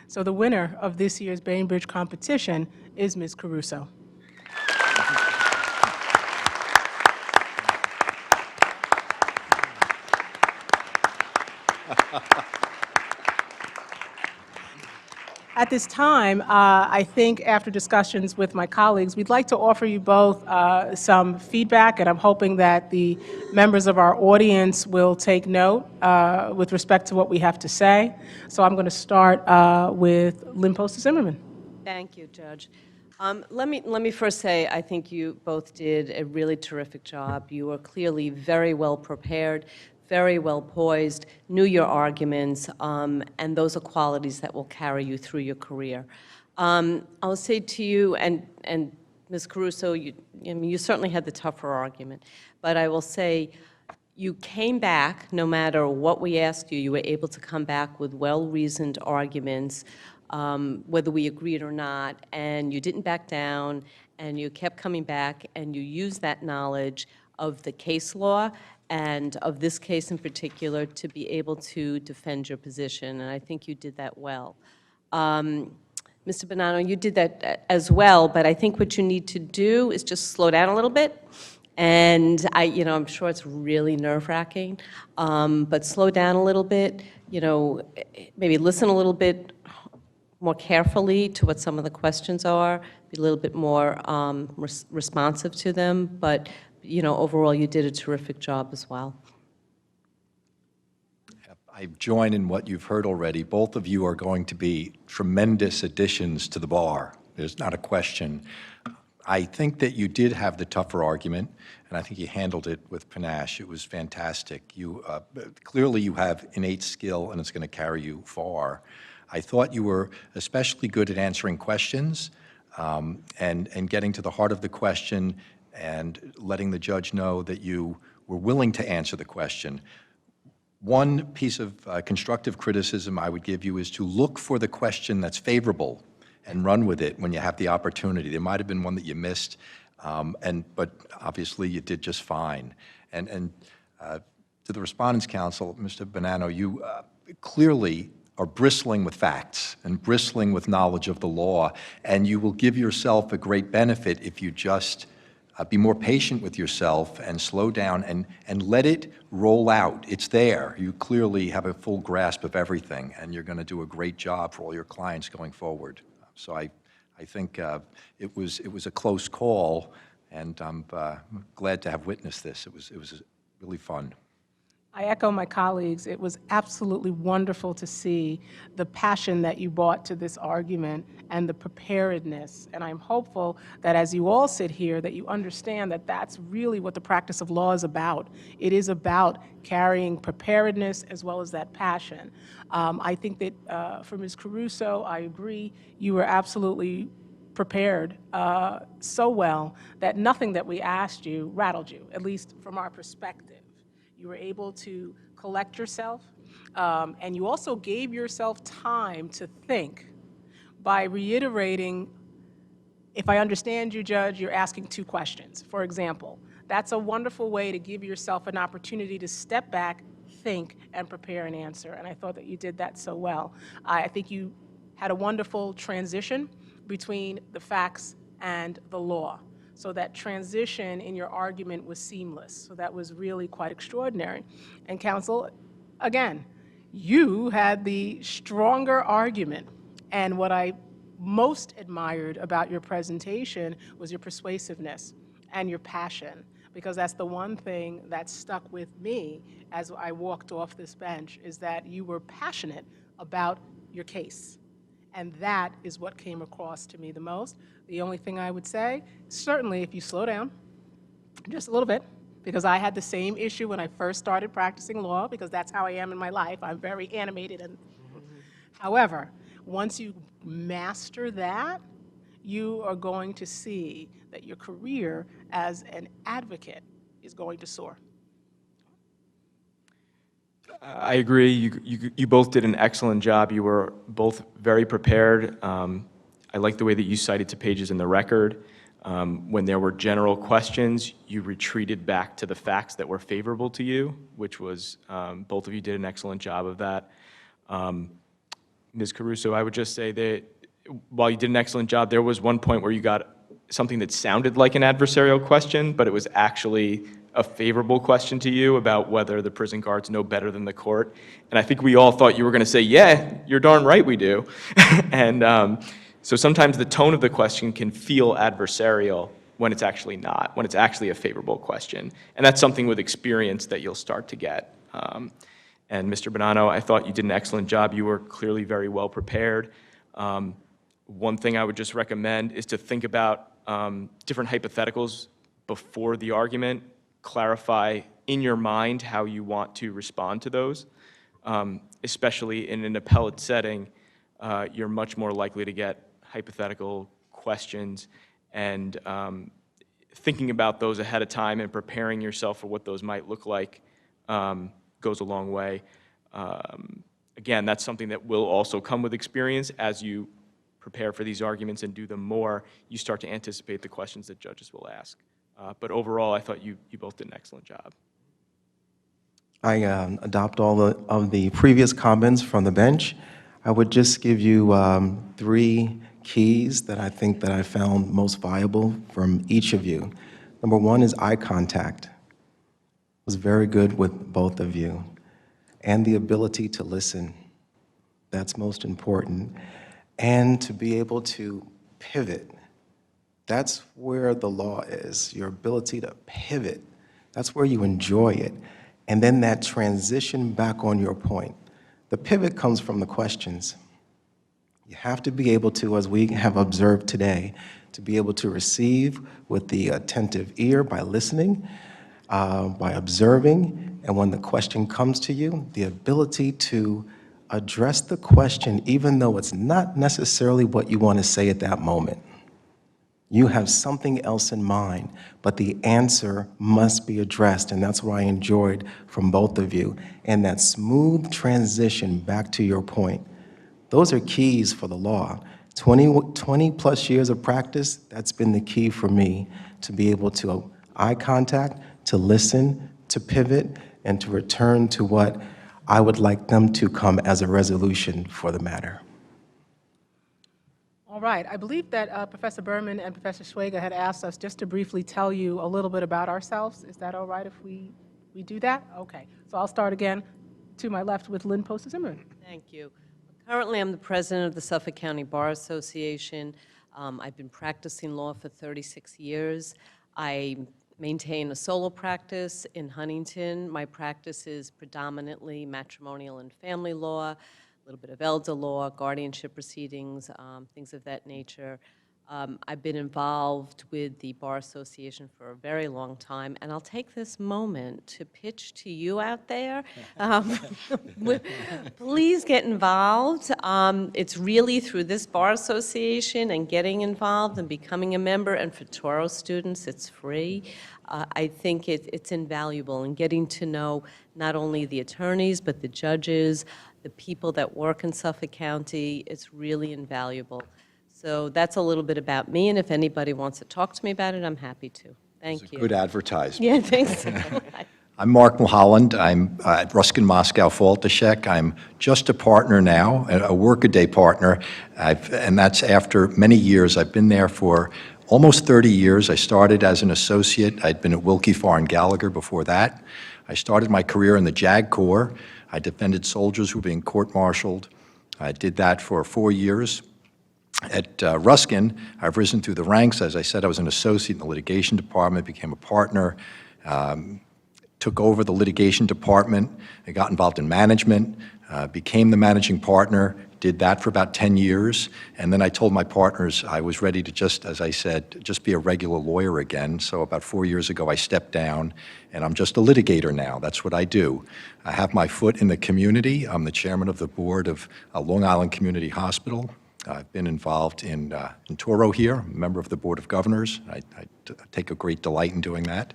So the winner of this year's Bainbridge competition is Ms. Caruso. At this time, I think after discussions with my colleagues, we'd like to offer you both some feedback, and I'm hoping that the members of our audience will take note with respect to what we have to say. So I'm going to start with Lynn Poster-Zimmerman. Thank you, Judge. Let me first say, I think you both did a really terrific job. You were clearly very well prepared, very well poised, knew your arguments, and those are qualities that will carry you through your career. I'll say to you, and Ms. Caruso, you certainly had the tougher argument, but I will say you came back, no matter what we asked you, you were able to come back with well-reasoned arguments, whether we agreed or not, and you didn't back down, and you kept coming back, and you used that knowledge of the case law and of this case in particular to be able to defend your position, and I think you did that well. Mr. Bonnano, you did that as well, but I think what you need to do is just slow down a little bit, and I'm sure it's really nerve-wracking, but slow down a little bit, maybe listen a little bit more carefully to what some of the questions are, be a little bit more responsive to them, but overall, you did a terrific job as well. I join in what you've heard already. Both of you are going to be tremendous additions to the bar. There's not a question. I think that you did have the tougher argument, and I think you handled it with panache. It was fantastic. Clearly you have innate skill, and it's going to carry you far. I thought you were especially good at answering questions and getting to the heart of the question and letting the judge know that you were willing to answer the question. One piece of constructive criticism I would give you is to look for the question that's favorable and run with it when you have the opportunity. There might have been one that you missed, but obviously you did just fine. And to the Respondents' Council, Mr. Bonnano, you clearly are bristling with facts and bristling with knowledge of the law, and you will give yourself a great benefit if you just be more patient with yourself and slow down and let it roll out. It's there. You clearly have a full grasp of everything, and you're going to do a great job for all your clients going forward. So I think it was a close call, and I'm glad to have witnessed this. It was really fun. I echo my colleagues. It was absolutely wonderful to see the passion that you brought to this argument and the preparedness. And I'm hopeful that as you all sit here, that you understand that that's really what the practice of law is about. It is about carrying preparedness as well as that passion. I think that for Ms. Caruso, I agree, you were absolutely prepared so well that nothing that we asked you rattled you, at least from our perspective. You were able to collect yourself, and you also gave yourself time to think by reiterating, if I understand you, Judge, you're asking two questions. For example, that's a wonderful way to give yourself an opportunity to step back, think, and prepare an answer, and I thought that you did that so well. I think you had a wonderful transition between the facts and the law. So that transition in your argument was seamless. So that was really quite extraordinary. And counsel, again, you had the stronger argument. And what I most admired about your presentation was your persuasiveness and your passion, because that's the one thing that stuck with me as I walked off this bench, is that you were passionate about your case. And that is what came across to me the most. The only thing I would say, certainly if you slow down just a little bit, because I had the same issue when I first started practicing law, because that's how I am in my life. I'm very animated. And however, once you master that, you are going to see that your career as an advocate is going to soar. I agree. You both did an excellent job. You were both very prepared. I like the way that you cited to pages in the record. When there were general questions, you retreated back to the facts that were favorable to you, which was, both of you did an excellent job of that. Ms. Caruso, I would just say that while you did an excellent job, there was one point where you got something that sounded like an adversarial question, but it was actually a favorable question to you about whether the prison guards know better than the court. And I think we all thought you were going to say, yeah, you're darn right we do. And so sometimes the tone of the question can feel adversarial when it's actually not, when it's actually a favorable question. And that's something with experience that you'll start to get. And Mr. Bonnano, I thought you did an excellent job. You were clearly very well prepared. One thing I would just recommend is to think about different hypotheticals before the argument. Clarify in your mind how you want to respond to those. Especially in an appellate setting, you're much more likely to get hypothetical questions, and thinking about those ahead of time and preparing yourself for what those might look like goes a long way. Again, that's something that will also come with experience. As you prepare for these arguments and do them more, you start to anticipate the questions that judges will ask. But overall, I thought you both did an excellent job. I adopt all of the previous comments from the bench. I would just give you 3 keys that I think that I found most valuable from each of you. Number 1 is eye contact. It was very good with both of you. And the ability to listen. That's most important. And to be able to pivot. That's where the law is, your ability to pivot. That's where you enjoy it. And then that transition back on your point. The pivot comes from the questions. You have to be able to, as we have observed today, to be able to receive with the attentive ear by listening, by observing, and when the question comes to you, the ability to address the question even though it's not necessarily what you want to say at that moment. You have something else in mind, but the answer must be addressed, and that's what I enjoyed from both of you. And that smooth transition back to your point. Those are keys for the law. 20 plus years of practice, that's been the key for me, to be able to eye contact, to listen, to pivot, and to return to what I would like them to come as a resolution for the matter. All right. I believe that Professor Berman and Professor Schwager had asked us just to briefly tell you a little bit about ourselves. Is that all right if we do that? Okay. So I'll start again to my left with Lynn Poster-Zimmerman. Thank you. Currently, I'm the president of the Suffolk County Bar Association. I've been practicing law for 36 years. I maintain a solo practice in Huntington. My practice is predominantly matrimonial and family law, a little bit of elder law, guardianship proceedings, things of that nature. I've been involved with the Bar Association for a very long time, and I'll take this moment to pitch to you out there. Please get involved. It's really through this Bar Association and getting involved and becoming a member, and for Toro students, it's free. I think it's invaluable in getting to know not only the attorneys, but the judges, the people that work in Suffolk County. It's really invaluable. So that's a little bit about me, and if anybody wants to talk to me about it, I'm happy to. Thank you. Good advertisement. Yeah, thanks. I'm Mark Mulholland. I'm at Ruskin Moscou Faltischek. I'm just a partner now, a workaday partner, and that's after many years. I've been there for almost 30 years. I started as an associate. I'd been at Wilkie Farr and Gallagher before that. I started my career in the JAG Corps. I defended soldiers who were being court-martialed. I did that for 4 years. At Ruskin, I've risen through the ranks. As I said, I was an associate in the litigation department, became a partner, took over the litigation department. I got involved in management, became the managing partner, did that for about 10 years. And then I told my partners I was ready to just, as I said, just be a regular lawyer again. So about 4 years ago, I stepped down, and I'm just a litigator now. That's what I do. I have my foot in the community. I'm the chairman of the board of Long Island Community Hospital. I've been involved in Toro here, a member of the Board of Governors. I take a great delight in doing that.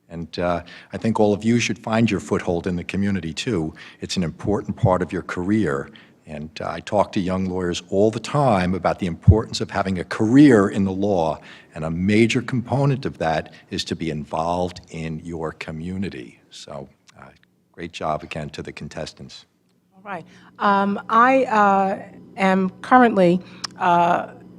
And I think all of you should find your foothold in the community, too. It's an important part of your career. And I talk to young lawyers all the time about the importance of having a career in the law. And a major component of that is to be involved in your community. So great job again to the contestants. All right. I am currently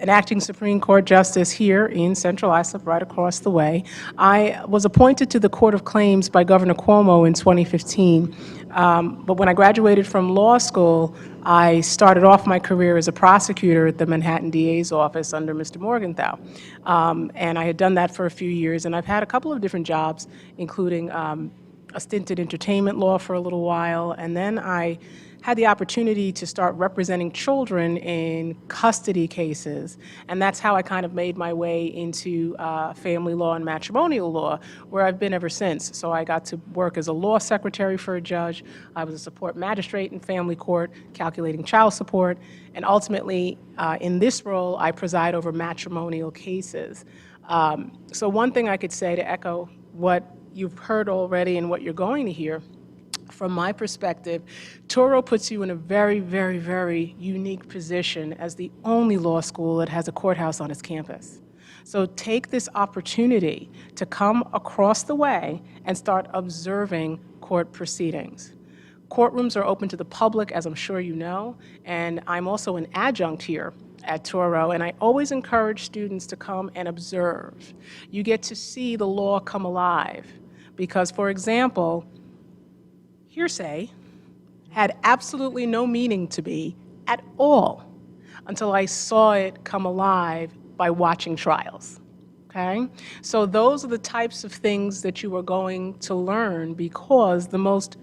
an acting Supreme Court justice here in Central Islip, right across the way. I was appointed to the Court of Claims by Governor Cuomo in 2015. But when I graduated from law school, I started off my career as a prosecutor at the Manhattan DA's office under Mr. Morgenthau. And I had done that for a few years, and I've had a couple of different jobs, including a stint in entertainment law for a little while, and then I had the opportunity to start representing children in custody cases, and that's how I kind of made my way into family law and matrimonial law, where I've been ever since. So I got to work as a law secretary for a judge. I was a support magistrate in family court, calculating child support, and ultimately, in this role, I preside over matrimonial cases. So one thing I could say to echo what you've heard already and what you're going to hear, from my perspective, Touro puts you in a very, very, very unique position as the only law school that has a courthouse on its campus. So take this opportunity to come across the way and start observing court proceedings. Courtrooms are open to the public, as I'm sure you know, and I'm also an adjunct here at Touro, and I always encourage students to come and observe. You get to see the law come alive, because, for example, hearsay had absolutely no meaning to me at all until I saw it come alive by watching trials, okay? So those are the types of things that you are going to learn, because the most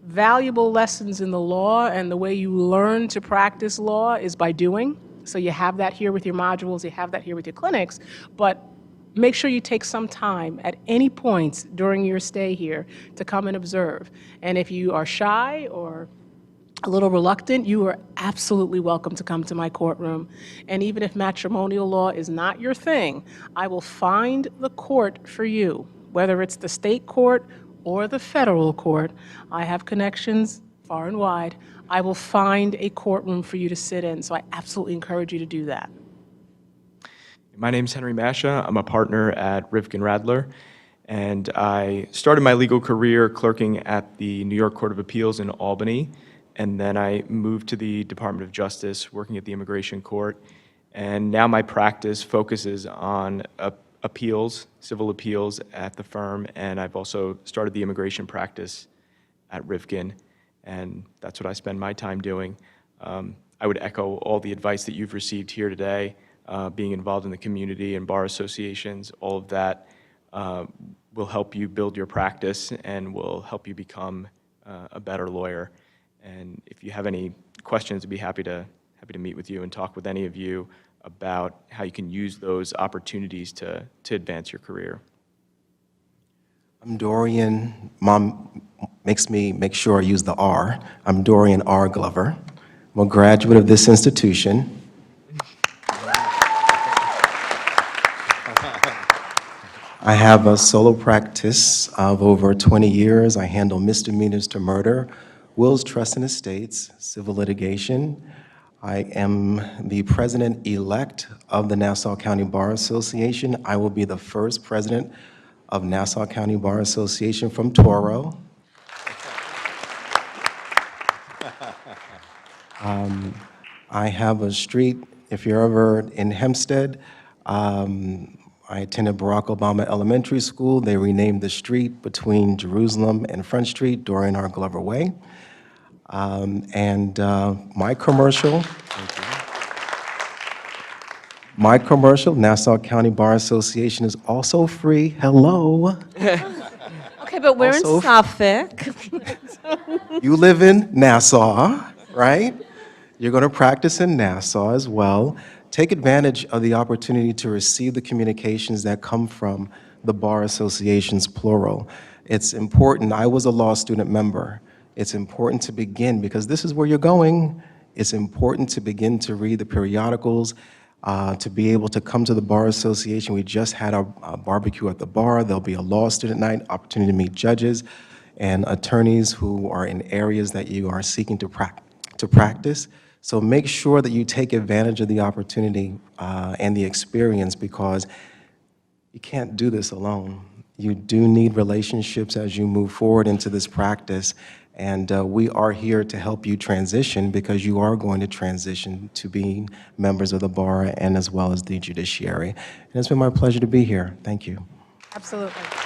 valuable lessons in the law and the way you learn to practice law is by doing. So you have that here with your modules, you have that here with your clinics, but make sure you take some time at any point during your stay here to come and observe. And if you are shy or a little reluctant, you are absolutely welcome to come to my courtroom. And even if matrimonial law is not your thing, I will find the court for you, whether it's the state court or the federal court. I have connections far and wide. I will find a courtroom for you to sit in, so I absolutely encourage you to do that. My name's Henry Mascia. I'm a partner at Rivkin Radler, and I started my legal career clerking at the New York Court of Appeals in Albany, and then I moved to the Department of Justice, working at the Immigration Court, and now my practice focuses on appeals, civil appeals at the firm, and I've also started the immigration practice at Rivkin, and that's what I spend my time doing. I would echo all the advice that you've received here today. Being involved in the community and bar associations, all of that will help you build your practice and will help you become a better lawyer. And if you have any questions, I'd be happy to meet with you and talk with any of you about how you can use those opportunities to advance your career. I'm Dorian. Mom makes me make sure I use the R. I'm Dorian R. Glover. I'm a graduate of this institution. I have a solo practice of over 20 years. I handle misdemeanors to murder, wills, trusts, and estates, civil litigation. I am the president-elect of the Nassau County Bar Association. I will be the first president of Nassau County Bar Association from Touro. I have a street, if you're ever in Hempstead, I attended Barack Obama Elementary School. They renamed the street between Jerusalem and Front Street, Dorian R. Glover Way. My commercial, Nassau County Bar Association, is also free. Hello. Okay, but we're in Also- Suffolk. You live in Nassau, right? You're going to practice in Nassau as well. Take advantage of the opportunity to receive the communications that come from the Bar Associations, plural. It's important. I was a law student member. It's important to begin, because this is where you're going. It's important to begin to read the periodicals, to be able to come to the Bar Association. We just had a barbecue at the bar. There'll be a law student night, opportunity to meet judges and attorneys who are in areas that you are seeking to practice. So make sure that you take advantage of the opportunity and the experience, because you can't do this alone. You do need relationships as you move forward into this practice, And we are here to help you transition because you are going to transition to being members of the bar and as well as the judiciary. And it's been my pleasure to be here. Thank you. Absolutely.